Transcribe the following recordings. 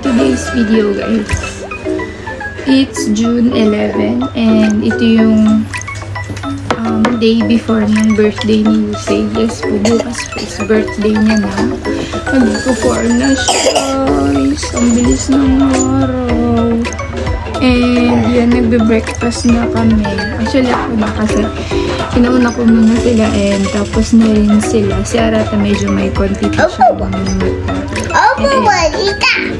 today's video guys, it's June 11 and ito yung day before ng birthday ni Yusei. Yes po, bukas po is birthday niya na. Nagpo-4 na siya guys. Ang bilis ng araw. And yan, nagbe-breakfast na kami. Actually ako na kasi kinauna ko muna sila and tapos na rin sila. Si Arata medyo may konti pa siya.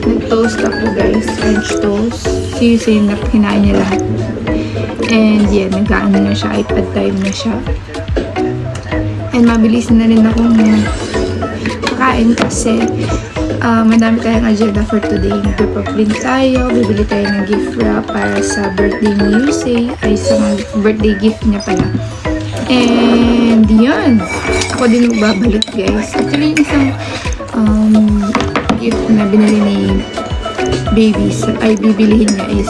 Nag-toast ako guys. French toast. Si Yusei na kinain niya lahat. And yan, nag-ano na siya. iPad time na siya. And mabilis na rin akong kakain kasi madami tayong agenda for today. Nagpaprint tayo. Bibili tayo ng gift wrap para sa birthday ni Yusei. Ay, sa birthday gift niya pala. And yan. Ako din magbabalik guys. Actually, yung isang gift na binili ni babies ay bibilihin niya is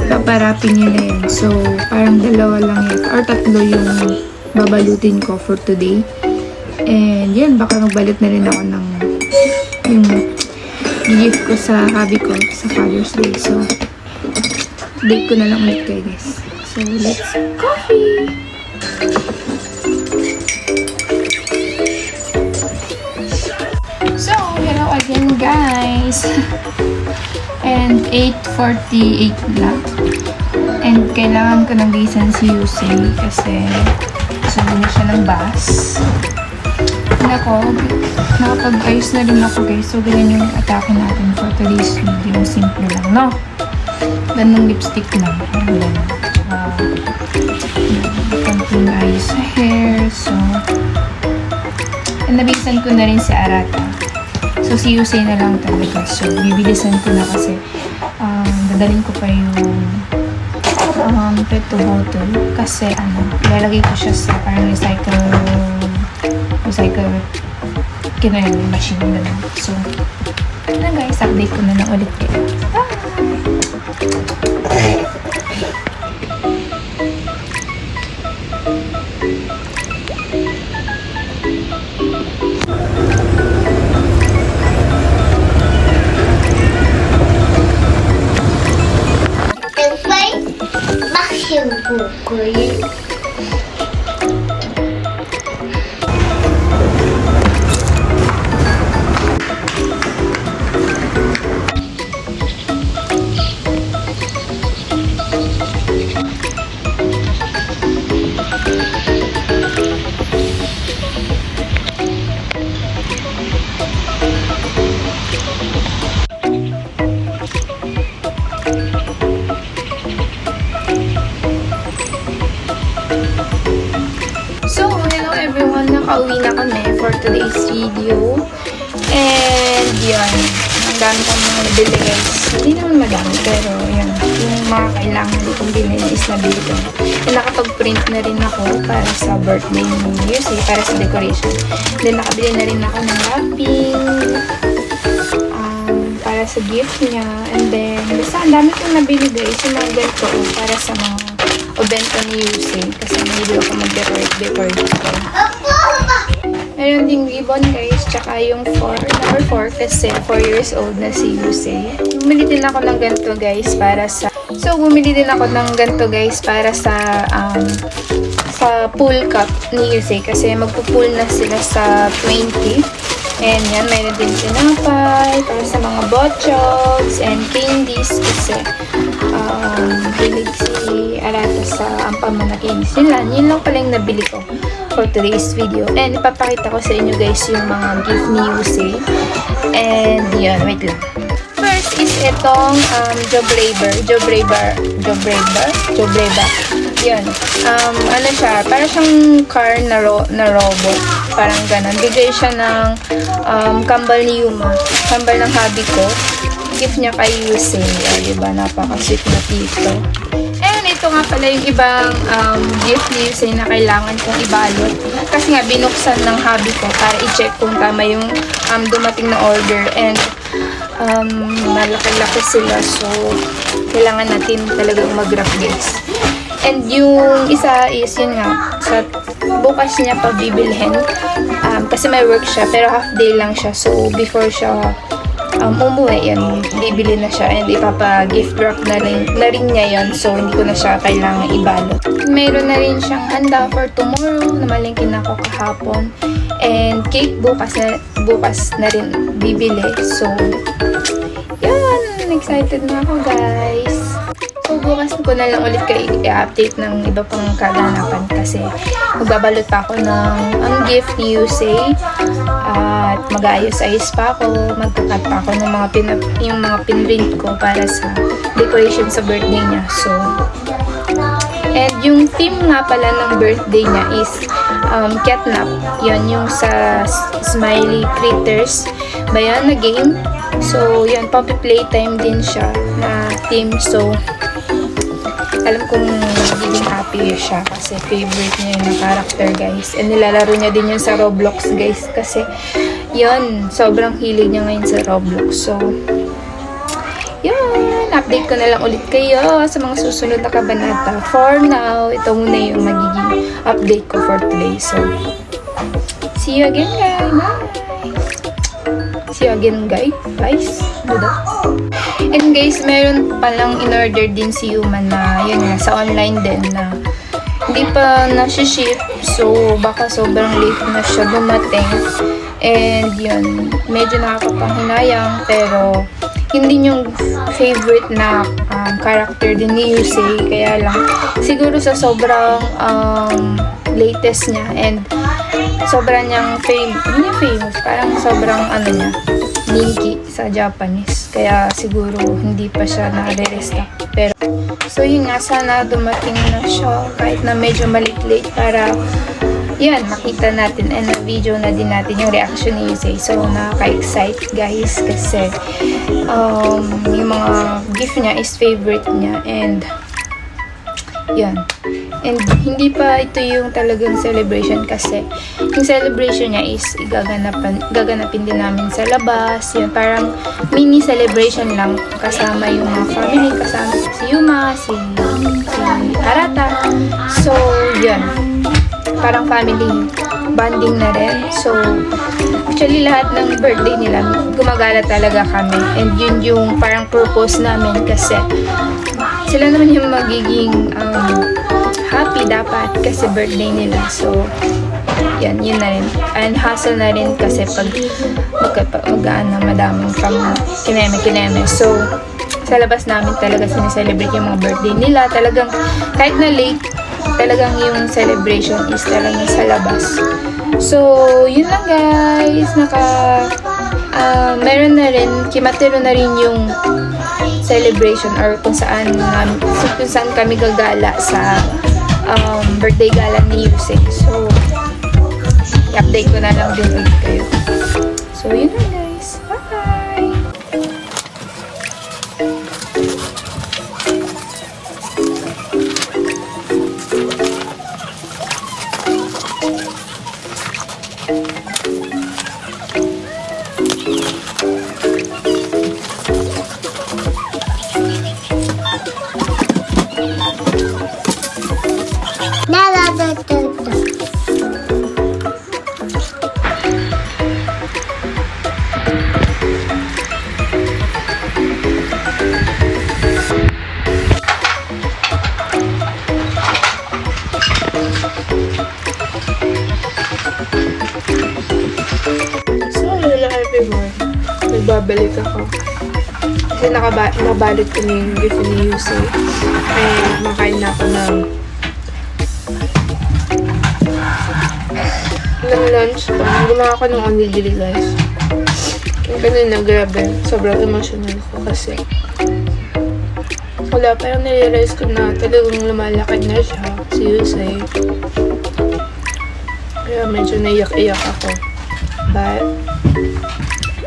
paparapin niya na yan. So, parang dalawa lang yan or tatlo yung babalutin ko for today. And yan, baka magbalit na rin ako ng yung gift ko sa hubby ko sa Father's Day. So, date ko na lang ulit kayo guys. So, let's coffee! So, hello again guys! And 8:48 lang. And kailangan ko nang gisan si Yusei kasi sunod na siya ng bus. Nakapag-ayos na rin ako guys. So, ganyan yung atake natin for today's video. Simple lang, no? Ganong lipstick lang. Ayan. Konting ayos sa hair. So, and nabisan ko na rin si Arata. So, si Yusei na lang talaga. So, bibilisan ko na kasi dadalhin ko pa yung peto bottle. Kasi, lalagay ko siya sa parang recycle kinayon yung machine na lang. So, na guys, update ko na lang ulit kayo. Nakauwi na kami for today's video. And yan, ang dami kong mga nabili guys. Hindi naman madami, pero yan, yung mga kailangan kong bilhin is nabili ko. And nakapag-print na rin ako para sa birthday ni Yusei, para sa decoration. Then nakabili na rin ako ng wrapping para sa gift niya. And then, basta ang dami kong nabili guys, yung mga ganito para sa mga obento ni Yusei. Kasi hindi ako mag-decorate. Meron ding ribbon guys, tsaka yung number 4 kasi 4 years old na si Yusei. Bumili din ako ng ganito guys para sa pool cup ni Yusei kasi magpo-pool na sila sa 20. And yan, mayroon din tinapay para sa mga botchogs and candies kasi hilig si Arata sa ampama na candies. Yun lang pala yung nabili ko for today's video. And ipapakita ko sa inyo guys yung mga gift ni Yusei. And yun, wait lang. First is itong Jobreba. Yun. Ano siya, para siyang car na robot. Parang ganon. Bigay siya ng kambal ni Yuma. Kambal ng hubby ko. Gift niya kay Yusei. Diba? Napaka-sweet na tito. And ito nga pala yung ibang gift ni Yusei na kailangan kong ibalot. Kasi nga, binuksan ng hubby ko para i-check kung tama yung dumating na order. And malaki-laki sila. So, kailangan natin talagang mag-wrap guys. And yung isa is, yun nga, sa bukas niya pa bibilhin. Kasi may work siya, pero half day lang siya. So, before siya umuwi, yan, bibili na siya and ipapa-gift wrap na rin niya yon. So, hindi ko na siya kailangang ibalot. Meron na rin siyang handa for tomorrow na malingkin ako kahapon. And cake bukas na rin bibili. So, yan, excited na ako guys. So, bukas ko na lang ulit kayo i-update ng iba pang kaganapan kasi magbabalot pa ako ng gift ni Yusei at mag-aayos-ayos pa ako, magkakat pa ako ng yung mga pinrint ko para sa decoration sa birthday niya. So, and yung theme nga pala ng birthday niya is catnap. Yun, yung sa Smiley Critters ba yan na game. So, yun, puppy playtime din siya na theme. So, alam kong magiging happy siya kasi favorite niya yung character guys. And nilalaro niya din yun sa Roblox guys kasi yun, sobrang hilig niya ngayon sa Roblox. So, yun, update ko na lang ulit kayo sa mga susunod na kabanata. For now, ito muna yung magiging update ko for today. So, see you again guys. Bye! See you again guys. Do that. And guys, meron palang in-order din si Human na yun nga, sa online din na hindi pa na-ship. So, baka sobrang late na siya dumating. And yun, medyo nakakapanghinayang pero hindi yung favorite na character din ni Yusei. Kaya lang, siguro sa sobrang latest niya and sobrang niyang famous, parang sobrang niya, linky sa Japanese. Kaya siguro hindi pa siya na-restock. Pero, so yun nga, sana dumating na siya kahit na medyo late para yan, makita natin and na-video na din natin yung reaction ni Yusei. So, nakaka-excite guys kasi yung mga gift niya is favorite niya and yan. And hindi pa ito yung talagang celebration kasi yung celebration niya is gaganapin din namin sa labas. Yun, parang mini celebration lang kasama yung mga family, kasama si Yuma, si Arata. So, yun. Parang family bonding na rin. So, actually lahat ng birthday nila gumagala talaga kami. And yun yung parang purpose namin kasi sila naman yung magiging happy dapat kasi birthday nila. So, yun na rin. And hassle na rin kasi pag madaming pang kineme. So, sa labas namin talaga sineselebrate yung mga birthday nila. Talagang, kahit na late, talagang yung celebration is talagang sa labas. So, yun lang guys. Meron na rin, kimatiro na rin yung celebration or kung saan kami gagala sa birthday gala ni Yusei. So, i-update ko na lang din ulit kayo. So, yun lang guys. Bye! Nagbabalik ako. Kasi nabalot ko na yung gift ni Yusei. Ay, makain na ako ng lunch. Gumawa ako ng onigiri guys. Yung kanina, grabe. Sobrang emotional ko kasi wala, parang nare-realize ko na talagang lumalakad na siya, si Yusei. Kaya medyo naiyak-iyak ako. But,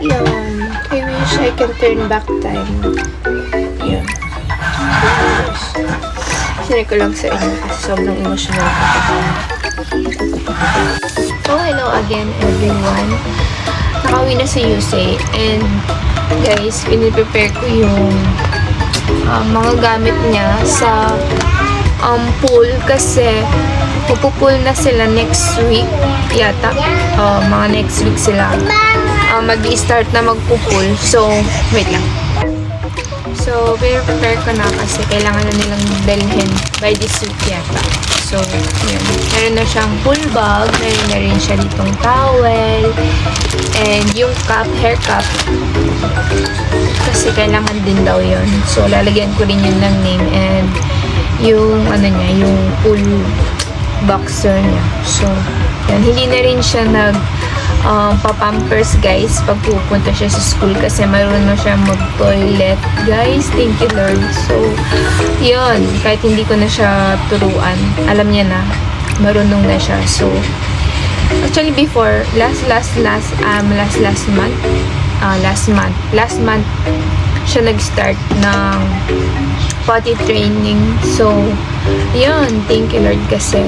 yun. I wish I can turn back time. Yun. Sinay ko lang sa inyo kasi sobrang emotional ko. So, hello again everyone. Nakauwi na si Yusei. And, guys, piniprepare ko yung mga gamit niya sa pool kasi magpupool na sila next week yata. Mga next week sila mag-i-start na magpupul. So, wait lang. So, prepare ko na kasi kailangan na nilang dalhin by this week yata. So, yun. Meron na siyang full bag. Meron na rin siya ditong towel. And yung cup, hair cup. Kasi kailangan din daw yun. So, lalagyan ko rin yun ng name. And yung, ano niya, yung full boxer niya. So, yan. Hindi na rin siya papampers guys pag pupunta siya sa school kasi marunong siya mag-toilet guys. Thank you Lord. So yun, kahit hindi ko na siya turuan, alam niya na, marunong na siya. So actually before last month siya nag-start ng potty training. So yun, thank you Lord kasi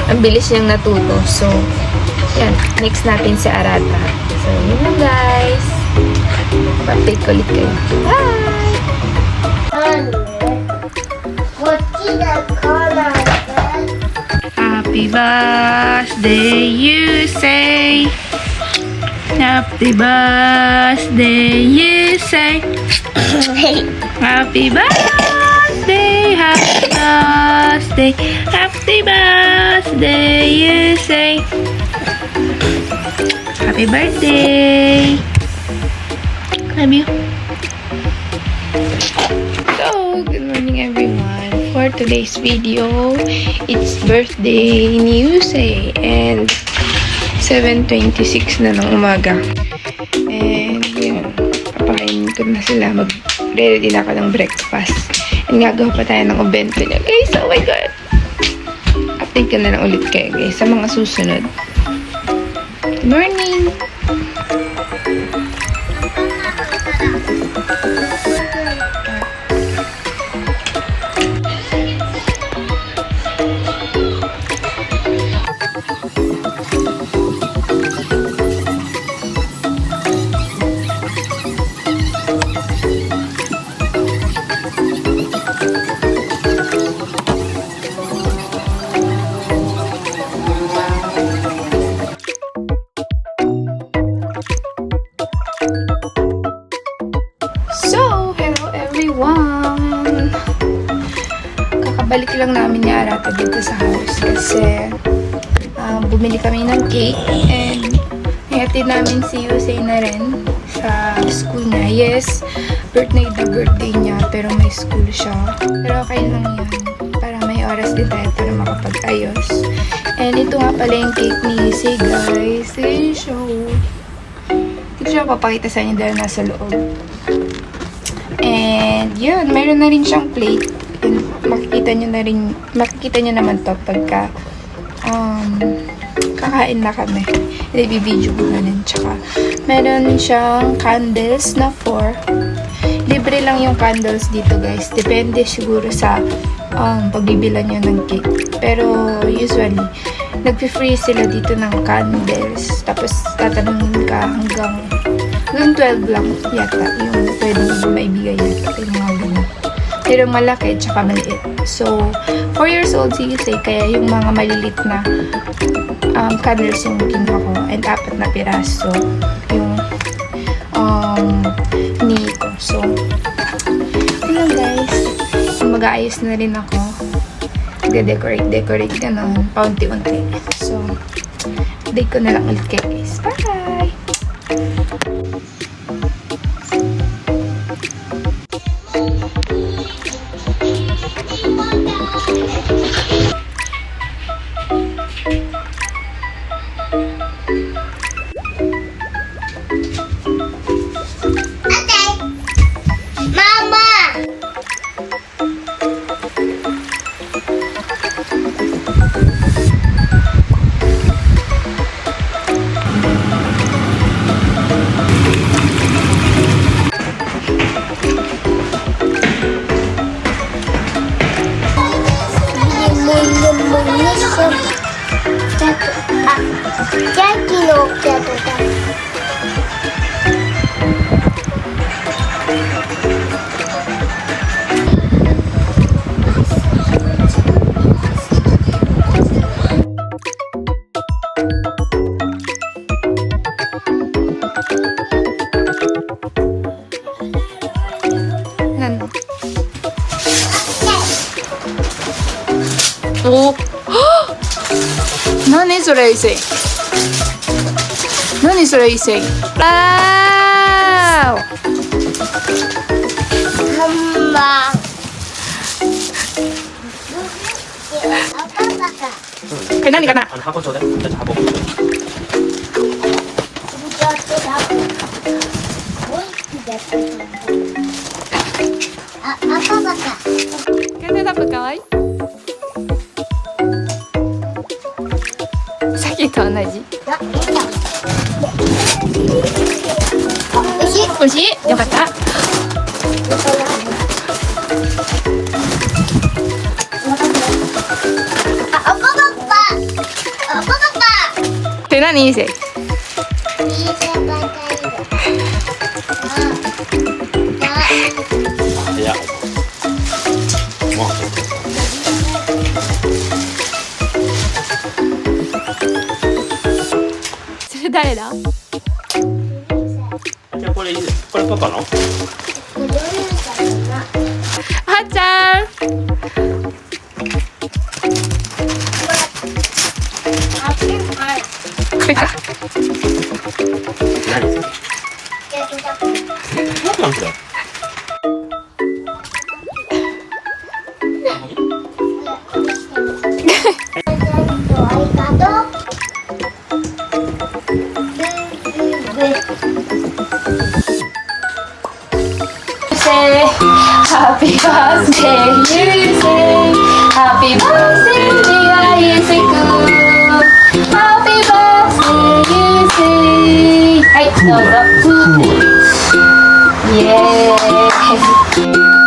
ang bilis niyang natuto. So yan, next natin si Arata. So, yun lang guys. Pa-update ko ulit kayo. Bye! Happy birthday, you say. Happy birthday, you say. Happy birthday, happy birthday, happy birthday, you say. Happy birthday! Love you! So, good morning everyone. For today's video, it's birthday ni Yusei and 7:26 na ng umaga. And yun, papakainin ko na sila. Mag-ready na ako ng breakfast. And gagawa pa tayo ng obento niya. Guys, oh my God! Update ko na lang ulit kayo guys sa mga susunod. Good morning! So, hello everyone! Kakabalik lang namin ni Arata dito sa house kasi bumili kami ng cake and ihatid namin si Yusei na rin sa school niya. Yes, birthday niya pero may school siya. Pero okay lang yun para may oras din tayo para makapag-ayos. And ito nga pala yung cake ni Yusei guys. Hey, show! Hindi ko siya papakita sa inyo dahil nasa loob. And yun, meron na rin siyang plate. And makikita nyo naman to pagka kakain na kami. I-video ko na rin. Tsaka meron siyang candles na 4. Libre lang yung candles dito guys. Depende siguro sa pagbibilan nyo ng cake. Pero usually nagpi-free sila dito ng candles. Tapos tatanungin ka hanggang 12 lang yata yung pwedeng maibigay yata yung mga ganun. Pero malaki tsaka maliit. So, 4 years old si Yusei, kaya yung mga malilit na candles yung kinuha ko. And 4 na piraso yung hinihi ko. So, ano guys, mag-aayos na rin ako. Decorate ganun, paunti-unti. So, update ko na lang ulit kayo guys. Bye! お何それ、異性。何それ、異性。あーハンマー。赤坂。これ何かな。箱ちょうだい。ちょっと箱。あ、赤坂。全然タップかわいい。さっきと同じ。あ、いいじゃん。あ、美味しい。美味しい。よかった。あ、赤坂。赤坂。これ何、異性。いい先輩がいる。いや。もう。それ誰だ。じゃあこれパパの？これどういうかな。はっちゃん。あ、はい。これか。何？焼きたく。なんこれ？ありがとう。Happy birthday, you say. Happy birthday, dear Yusuke. Happy birthday, you say. はい、どうぞ。イエーイ。